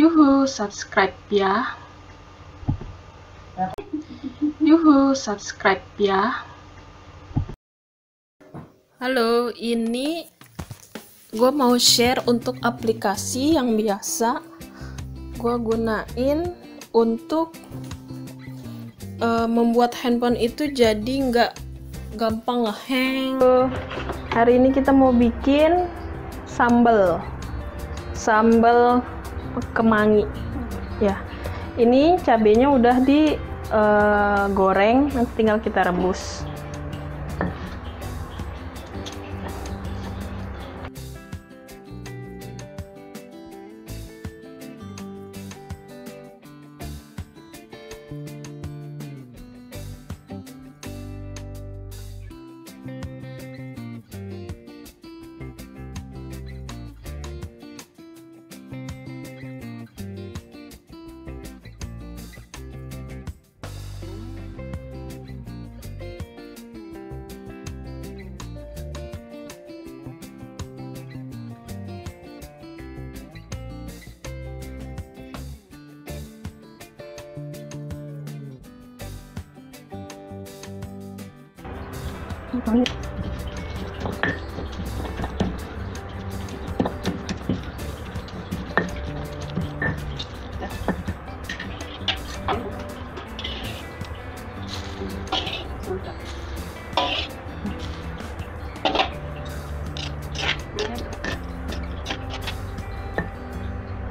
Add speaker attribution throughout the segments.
Speaker 1: Yuhu, subscribe ya. Yuhu, subscribe ya. Halo, ini gue mau share untuk aplikasi yang biasa gue gunain untuk membuat handphone itu jadi nggak gampang ngehang. Hari ini kita mau bikin sambal kemangi ya. Ini cabenya udah digoreng, nanti tinggal kita rebus.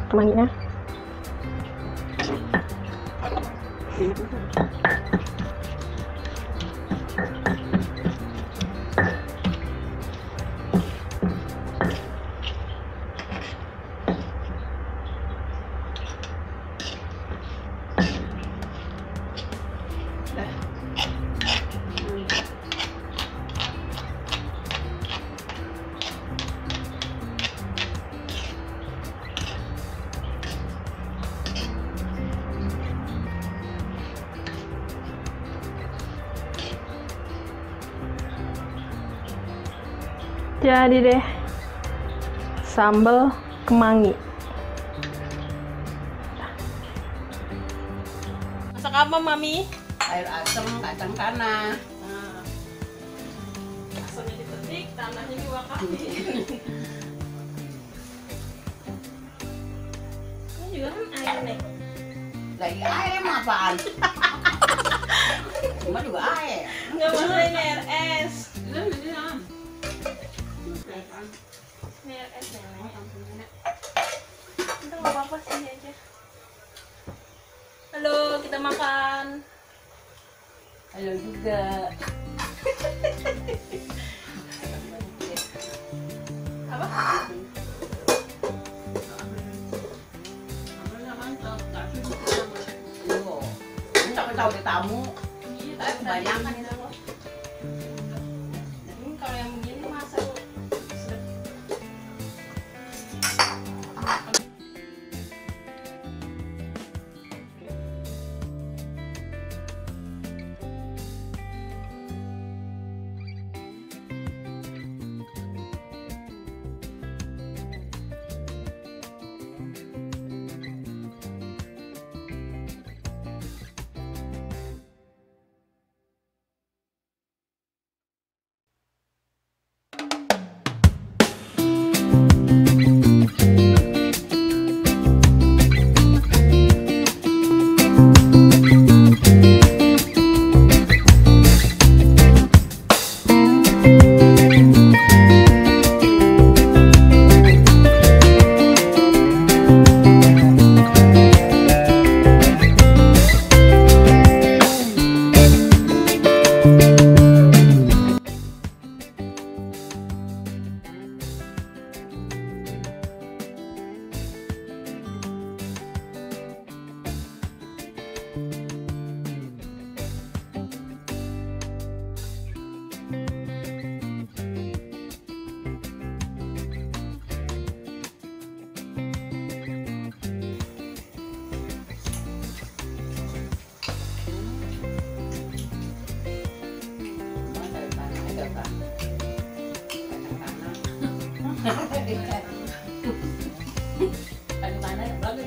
Speaker 1: Kemanginya jadi deh sambal kemangi. Masak apa, Mami?
Speaker 2: Air asam kacang tanah.
Speaker 1: Nah, asamnya dipetik, tanahnya diwakain. Ini juga kan air nih.
Speaker 2: Lagi air emang apaan? Cuma juga air.
Speaker 1: Nggak masalah, ini air es. Ini air es nenek. Itu nggak apa-apa sih aja. Halo, kita makan.
Speaker 2: Halo juga.
Speaker 1: Apa?
Speaker 2: Tahu di tamu.
Speaker 1: Iya,
Speaker 2: Tapi kebanyakan itu.
Speaker 1: Ini kalau yang begini masak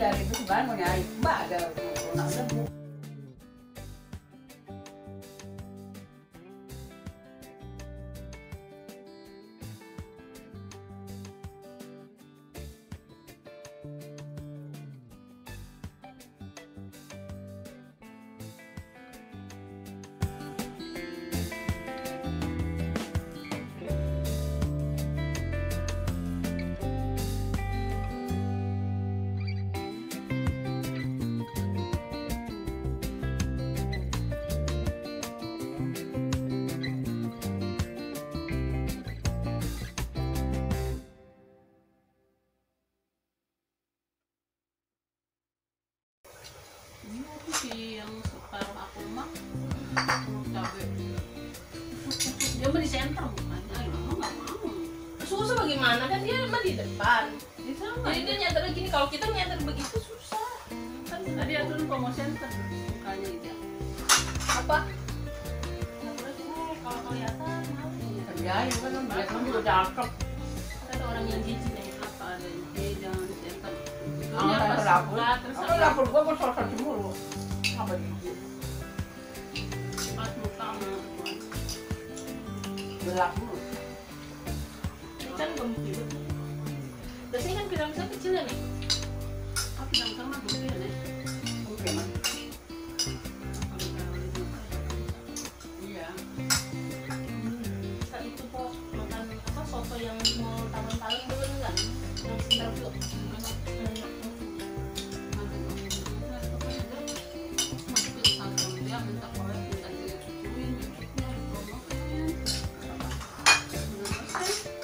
Speaker 2: dari itu sebenarnya mau nyari mbak ada nak debu.
Speaker 3: Si yang separuh aku mah cabai dia mah di center bukan mama nggak mau
Speaker 1: Susah bagaimana kan dia mah di depan.
Speaker 3: di sama
Speaker 1: Jadi dia nyadar gini, kalau kita nyadar begitu susah.
Speaker 3: kan tadi aturan mau center sukanya dia
Speaker 1: Apa?
Speaker 3: nggak boleh tuh kalau kelihatan malu
Speaker 2: Kerjain kan dia kan juga cakep.
Speaker 3: ada orang yang jijik yang apa ada yang jangan di center
Speaker 2: Angkat
Speaker 3: pas
Speaker 2: ke dapur.
Speaker 3: sebelah,
Speaker 2: Aku
Speaker 3: terserah.
Speaker 2: dapur gua kotor cemburu. Apa gitu?
Speaker 3: Pas muka sama
Speaker 2: Gelap dulu.
Speaker 1: Ini kan gemuk. Terus ini kan piramida kecil ya nih.
Speaker 3: apa bilang sama dulu ya nih
Speaker 2: Oke mas. Iya.
Speaker 1: Saat itu kok makan apa soto yang mau taman-taman dulu enggak? Yang sebentar dulu.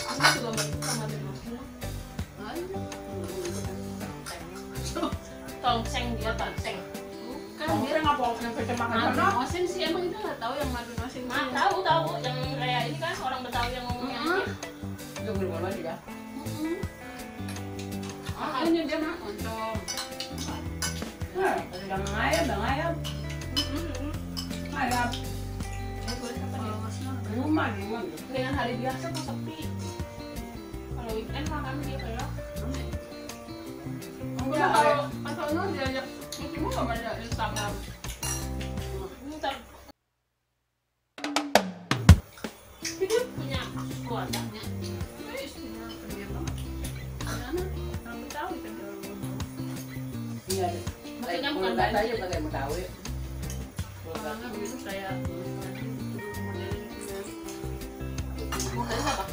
Speaker 1: Aku juga bantu sama dengan tongseng dia tongseng.
Speaker 2: Kamu kira ngapa yang kecil makan sana?
Speaker 3: Osen sih emang itu nggak tahu yang madu osen.
Speaker 1: Nah, tahu yang kayak ini kan orang Betawi yang ngomongnya ini.
Speaker 2: Dia belum lagi ya.
Speaker 3: Ini dia mah oncom.
Speaker 2: Nah, udah ngayam, Ayam. Rumah gitu.
Speaker 1: Dengan hari biasa tuh sepi. Kalau weekend makan dia kayak
Speaker 3: Enggak, kalau pas sono diajak ketemu nggak ada Instagram.
Speaker 1: ntar dia punya keluarga.
Speaker 3: Istrinya pendiam banget. Karena orang Betawi kan dia orang
Speaker 2: Iya.
Speaker 1: Maksudnya bukan
Speaker 2: kata aja
Speaker 1: banjir.
Speaker 2: pakai Betawi.
Speaker 3: orangnya begitu kayak modelin
Speaker 1: Mau dari apa?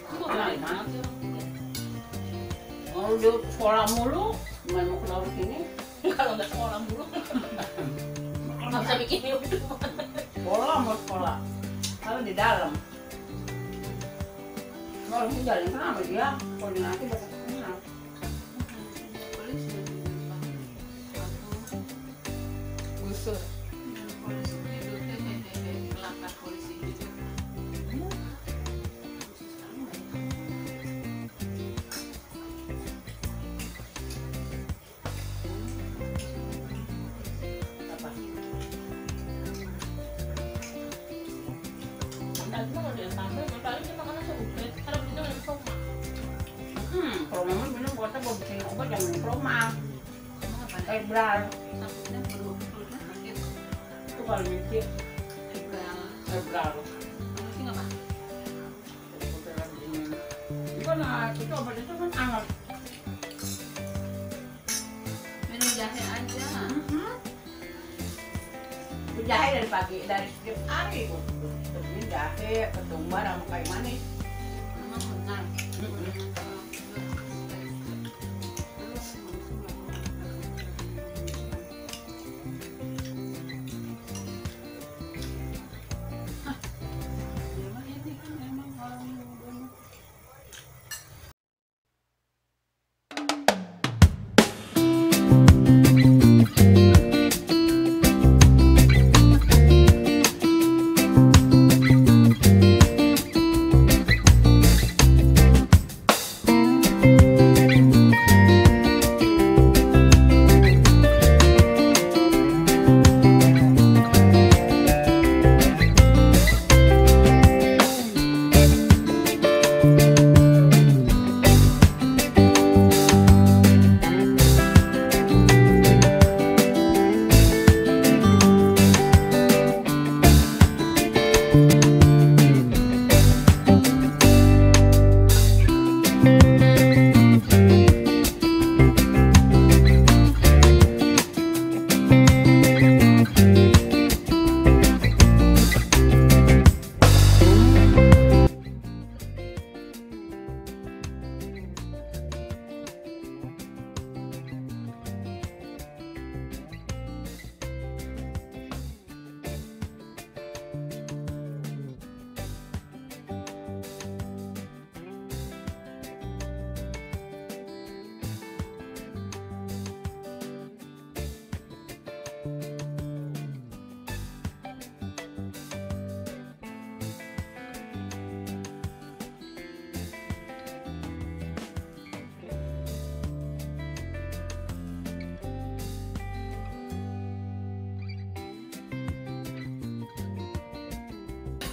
Speaker 1: Aku
Speaker 2: Nah,
Speaker 1: dari
Speaker 2: nah.
Speaker 1: mana?
Speaker 2: Mau dia sekolah mulu, gimana mau keluar sini?
Speaker 1: Kalau nggak sekolah dulu, nggak bisa bikin hidup.
Speaker 2: Sekolah mau sekolah. Kalau di dalam. Kalau di jalan sama dia, koordinasi bahasa kenal.
Speaker 3: polisi
Speaker 1: Gusur.
Speaker 3: polisi itu kelakar polisi gitu.
Speaker 2: Apa?
Speaker 1: Nah, itu kalau dia tambah, paling dia makan nasi uduk. Kalau kita minum soma.
Speaker 2: Kalau memang minum kota mau bikin obat jangan minum proma.
Speaker 3: Apa?
Speaker 2: Ebrar.
Speaker 3: Takutnya perutnya sakit.
Speaker 2: Itu kalau mikir
Speaker 3: Ebral.
Speaker 2: ebrar.
Speaker 3: Apa sih nggak apa?
Speaker 2: Itu kan itu obat itu kan hangat.
Speaker 3: Minum jahe aja.
Speaker 2: Itu jahe dari pagi, dari setiap hari. Terus jahe, ketumbar sama kayu manis.
Speaker 3: Memang benar.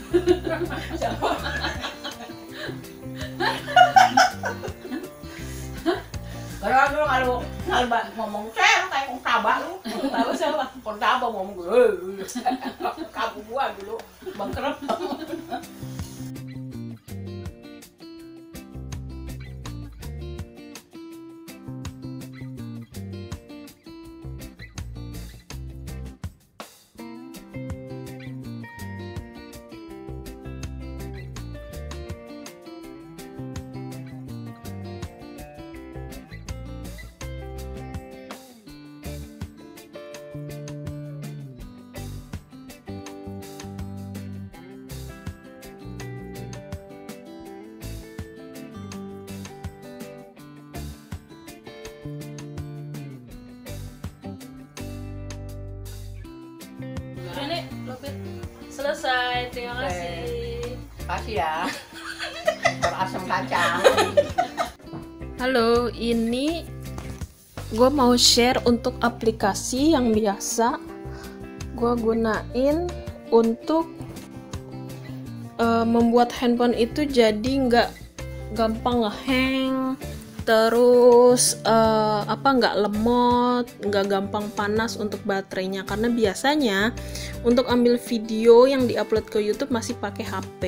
Speaker 2: Kalau ngomong saya kayak kong taba lu. Tahu siapa? Kong taba ngomong gue. Kamu gua dulu bangkrut.
Speaker 1: Ini Lupit selesai, terima kasih.
Speaker 2: Kasih ya. Berasam kacang.
Speaker 1: Halo, ini gue mau share untuk aplikasi yang biasa gue gunain untuk membuat handphone itu jadi nggak gampang ngehang, terus nggak lemot, nggak gampang panas untuk baterainya. Karena biasanya untuk ambil video yang diupload ke YouTube masih pakai HP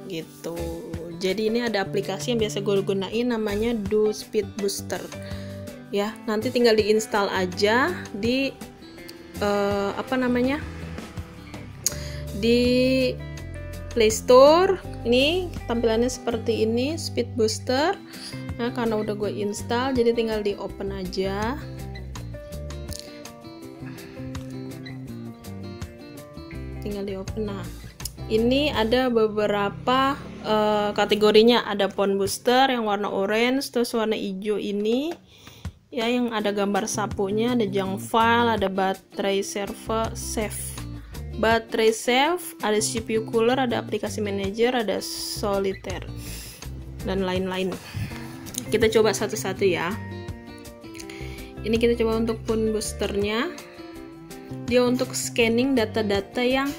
Speaker 1: gitu. Jadi ini ada aplikasi yang biasa gue gunain, namanya Do Speed Booster. Ya, nanti tinggal diinstal aja di di Play Store. Ini tampilannya seperti ini, Speed Booster. Nah, karena udah gue install, jadi tinggal di open aja. Tinggal di open. Nah, ini ada beberapa kategorinya. Ada phone booster yang warna orange, terus warna hijau ini ya yang ada gambar sapunya, ada junk file, ada baterai baterai save, ada CPU cooler, ada aplikasi manager, ada solitaire dan lain-lain. Kita coba satu-satu ya. Ini kita coba untuk phone boosternya. Dia untuk scanning data-data yang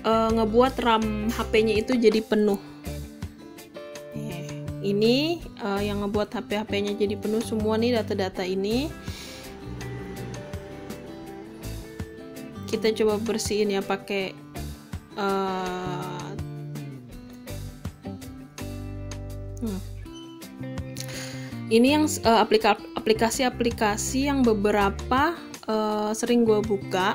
Speaker 1: ngebuat RAM HP-nya itu jadi penuh. Ini yang ngebuat HP-nya jadi penuh semua nih data-data ini. Kita coba bersihin ya pakai ini yang aplikasi-aplikasi yang beberapa sering gue buka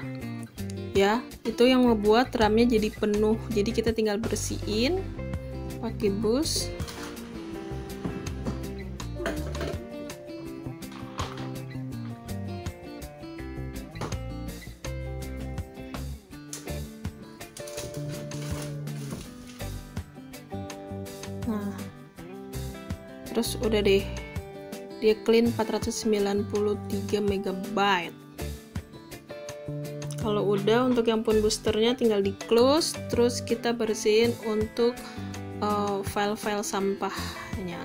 Speaker 1: ya, itu yang ngebuat RAM-nya jadi penuh. Jadi kita tinggal bersihin pakai bus. Nah, terus udah deh, dia clean 493 MB. Kalau udah, untuk yang phone boosternya tinggal di close, terus kita bersihin untuk file-file sampahnya.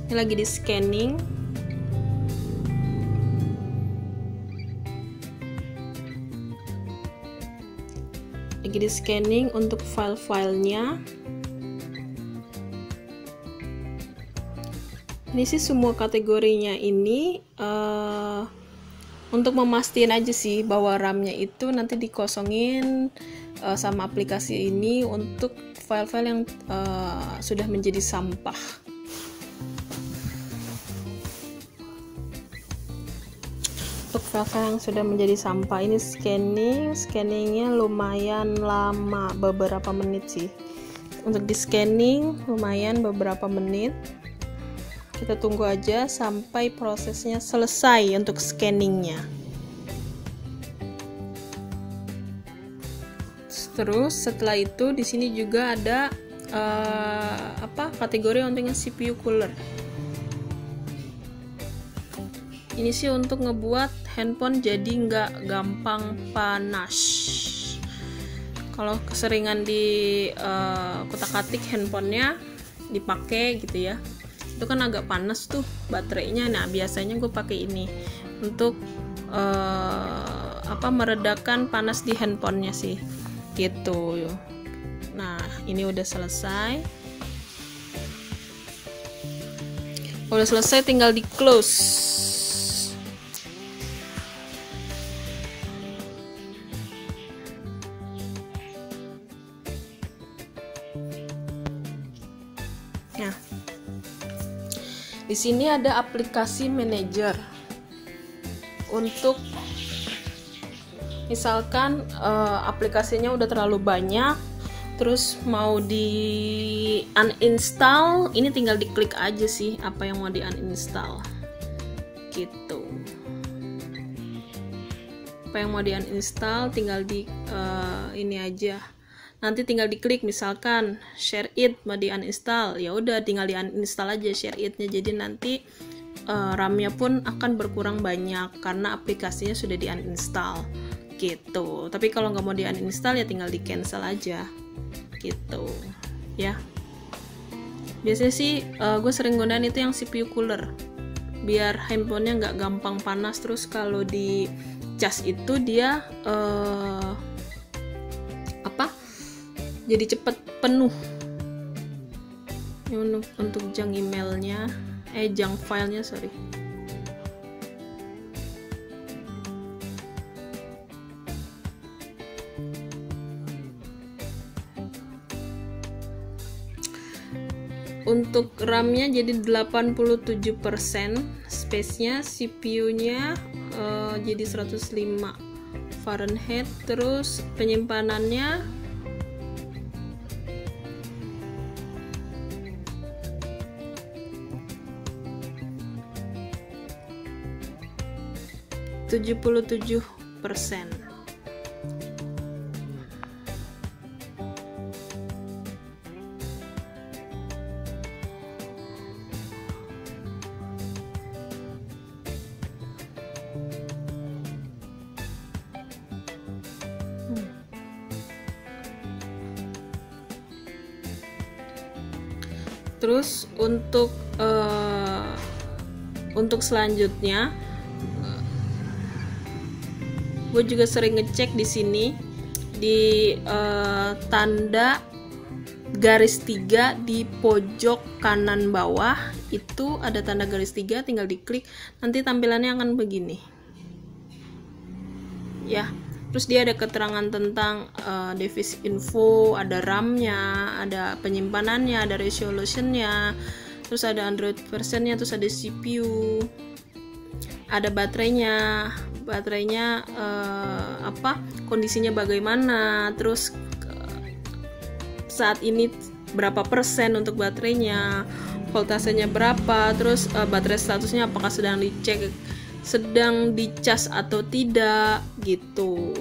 Speaker 1: Ini lagi di scanning. Lagi di scanning untuk file-filenya. Ini sih semua kategorinya ini untuk memastikan aja sih bahwa RAM-nya itu nanti dikosongin sama aplikasi ini untuk file-file yang sudah menjadi sampah. Untuk file-file yang sudah menjadi sampah ini scanningnya lumayan lama, beberapa menit sih. Untuk di scanning lumayan beberapa menit. Kita tunggu aja sampai prosesnya selesai untuk scanningnya. Terus setelah itu di sini juga ada kategori untuk yang CPU cooler. Ini sih untuk ngebuat handphone jadi nggak gampang panas. Kalau keseringan di kutak-atik handphonenya dipakai gitu ya, itu kan agak panas tuh baterainya. Nah, biasanya gue pakai ini untuk meredakan panas di handphonenya sih. gitu. Nah, ini udah selesai. Udah selesai, tinggal di close. Nah, di sini ada aplikasi manager untuk misalkan aplikasinya udah terlalu banyak, terus mau di uninstall, ini tinggal diklik aja sih apa yang mau di uninstall gitu. Apa yang mau di uninstall tinggal di ini aja. Nanti tinggal diklik misalkan share it mau di uninstall, ya udah tinggal di uninstall aja share it-nya. Jadi nanti RAM-nya pun akan berkurang banyak karena aplikasinya sudah di uninstall gitu. Tapi kalau nggak mau di uninstall ya tinggal di cancel aja gitu ya. Biasanya sih gue sering gunain itu yang CPU cooler biar handphonenya nggak gampang panas. Terus kalau di cas itu dia jadi cepet penuh. Ini untuk junk emailnya, junk filenya sorry. Untuk RAM-nya jadi 87%, space-nya, CPU-nya jadi 105 Fahrenheit, terus penyimpanannya %77. Terus untuk selanjutnya gue juga sering ngecek di sini di tanda garis 3 di pojok kanan bawah itu ada tanda garis 3, tinggal diklik, nanti tampilannya akan begini ya. Terus dia ada keterangan tentang device info, ada RAM-nya, ada penyimpanannya, ada resolutionnya, terus ada Android versionnya, terus ada CPU, ada baterainya kondisinya bagaimana, terus saat ini berapa persen untuk baterainya, voltasenya berapa, terus baterai statusnya apakah sedang dicas atau tidak gitu.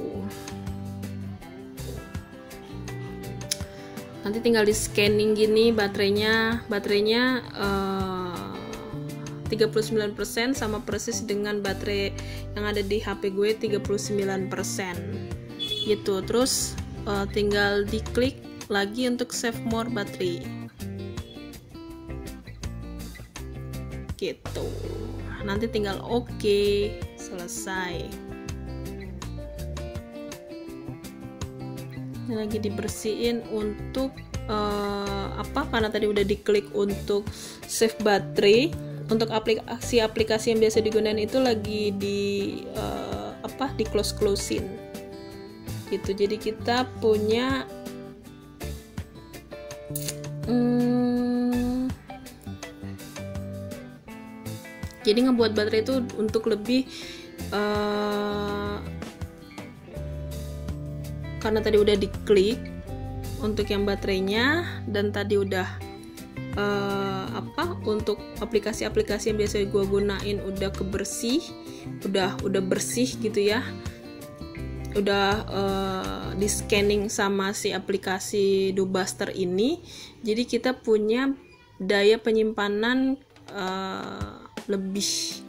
Speaker 1: Nanti tinggal di scanning gini baterainya 39% sama persis dengan baterai yang ada di HP gue 39% gitu. Terus tinggal diklik lagi untuk save more battery gitu. Nanti tinggal oke, selesai. Ini lagi dibersihin untuk karena tadi udah diklik untuk save battery. Untuk aplikasi yang biasa digunakan itu lagi di close-in gitu. Jadi kita punya jadi ngebuat baterai itu untuk lebih karena tadi udah diklik untuk yang baterainya, dan tadi udah untuk aplikasi-aplikasi yang biasa gue gunain udah kebersih, udah bersih gitu ya, udah di scanning sama si aplikasi Dubuster ini. Jadi kita punya daya penyimpanan lebih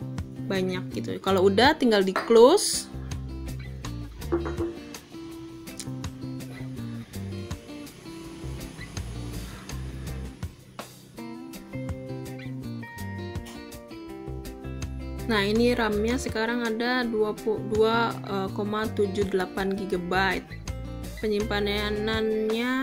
Speaker 1: banyak gitu. Kalau udah tinggal di close. Nah, ini RAM-nya sekarang ada 22,78 GB. Penyimpanannya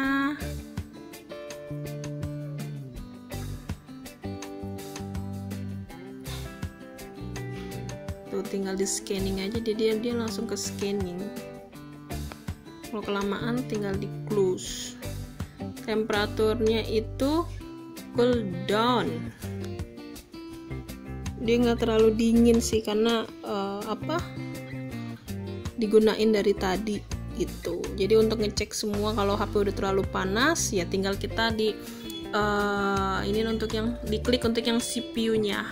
Speaker 1: tuh tinggal di scanning aja, dia langsung ke scanning. Kalau kelamaan tinggal di close. Temperaturnya itu cool down, dia nggak terlalu dingin sih karena digunain dari tadi gitu. Jadi untuk ngecek semua kalau HP udah terlalu panas ya tinggal kita ini untuk yang diklik untuk yang CPU-nya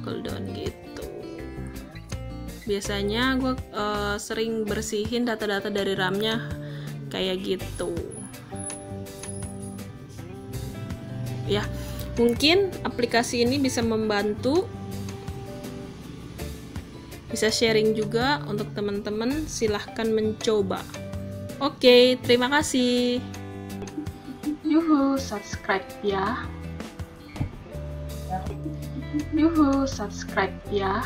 Speaker 1: cool down gitu. Biasanya gue sering bersihin data-data dari RAM-nya kayak gitu. Ya, mungkin aplikasi ini bisa membantu, bisa sharing juga untuk teman-teman, silahkan mencoba. Oke, terima kasih.
Speaker 4: Yuhu, subscribe ya. Yuhu, subscribe ya.